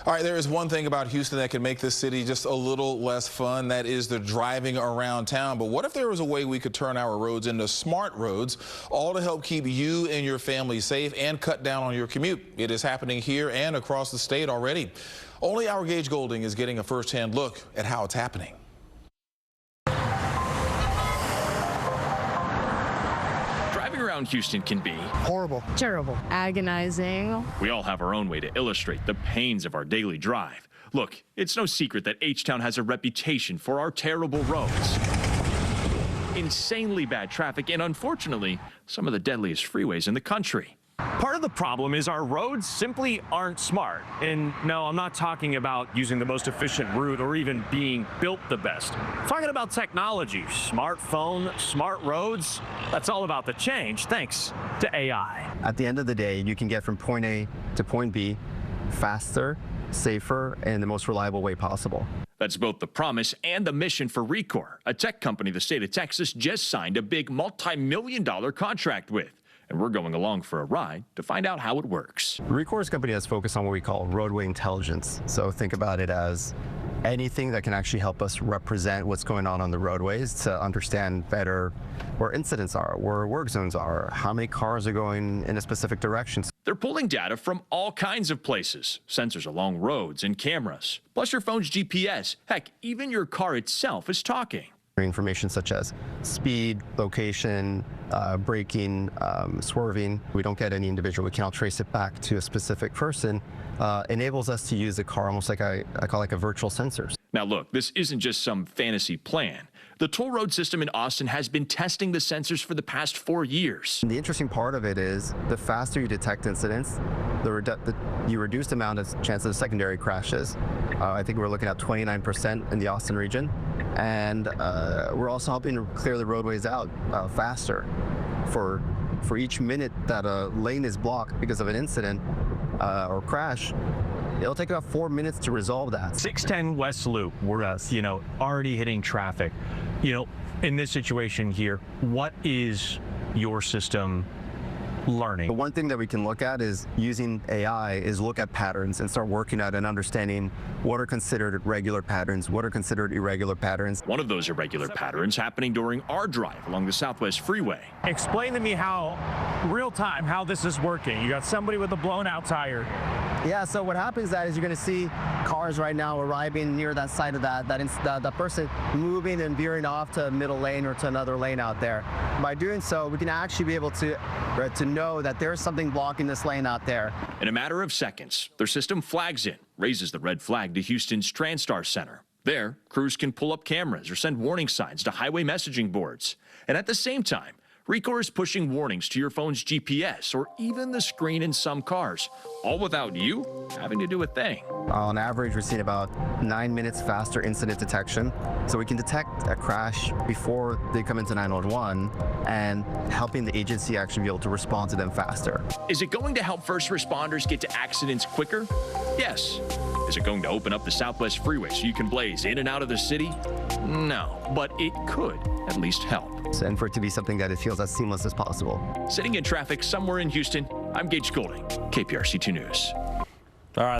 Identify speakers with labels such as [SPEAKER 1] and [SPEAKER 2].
[SPEAKER 1] All right, there is one thing about Houston that can make this city just a little less fun. That is the driving around town. But what if there was a way we could turn our roads into smart roads, all to help keep you and your family safe and cut down on your commute? It is happening here and across the state already. Only our Gage Goulding is getting a first-hand look at how it's happening.
[SPEAKER 2] Driving around Houston can be
[SPEAKER 3] horrible,
[SPEAKER 4] terrible, agonizing.
[SPEAKER 2] We all have our own way to illustrate the pains of our daily drive. Look, it's no secret that H-Town has a reputation for our terrible roads, insanely bad traffic, and unfortunately, some of the deadliest freeways in the country.
[SPEAKER 5] Part of the problem is our roads simply aren't smart. And no, I'm not talking about using the most efficient route or even being built the best. I'm talking about technology, smartphone, smart roads. That's all about the change, thanks to AI.
[SPEAKER 3] At the end of the day, you can get from point A to point B faster, safer, and in the most reliable way possible.
[SPEAKER 2] That's both the promise and the mission for Recor, a tech company the state of Texas just signed a big multi-million-dollar contract with. And we're going along for a ride to find out how it works.
[SPEAKER 3] Recor's company has focused on what we call roadway intelligence. So think about it as anything that can actually help us represent what's going on the roadways to understand better where incidents are, where work zones are, how many cars are going in a specific direction.
[SPEAKER 2] They're pulling data from all kinds of places, sensors along roads and cameras, plus your phone's GPS. Heck, even your car itself is talking.
[SPEAKER 3] Information such as speed, location, braking, swerving. We don't get any individual. We cannot trace it back to a specific person. Enables us to use the car almost like I call like a virtual sensors.
[SPEAKER 2] Now look, this isn't just some fantasy plan. The toll road system in Austin has been testing the sensors for the past 4 years.
[SPEAKER 3] And the interesting part of it is the faster you detect incidents, you reduce the amount of chance of secondary crashes. I think we're looking at 29% in the Austin region. And we're also helping to clear the roadways out faster. For each minute that a lane is blocked because of an incident or crash, it'll take about 4 minutes to resolve that.
[SPEAKER 5] 610 West Loop, we're already hitting traffic. In this situation here, what is your system learning?
[SPEAKER 3] The one thing that we can look at is using AI is look at patterns and start working at and understanding what are considered regular patterns, what are considered irregular patterns.
[SPEAKER 2] One of those irregular patterns happening during our drive along the Southwest Freeway.
[SPEAKER 5] Explain to me real time, how this is working. You got somebody with a blown out tire.
[SPEAKER 3] Yeah, so what happens is you're going to see cars right now arriving near that side of that person moving and veering off to a middle lane or to another lane out there. By doing so, we can actually be able to know that there's something blocking this lane out there.
[SPEAKER 2] In a matter of seconds, their system flags it, raises the red flag to Houston's TransStar Center. There, crews can pull up cameras or send warning signs to highway messaging boards. And at the same time, Recor is pushing warnings to your phone's GPS or even the screen in some cars, all without you having to do a thing.
[SPEAKER 3] On average, we're seeing about 9 minutes faster incident detection. So we can detect a crash before they come into 911 and helping the agency actually be able to respond to them faster.
[SPEAKER 2] Is it going to help first responders get to accidents quicker? Yes. Is it going to open up the Southwest Freeway so you can blaze in and out of the city? No, but it could at least help.
[SPEAKER 3] And for it to be something that it feels as seamless as possible.
[SPEAKER 2] Sitting in traffic somewhere in Houston, I'm Gage Goulding, KPRC-2 News.
[SPEAKER 5] All right.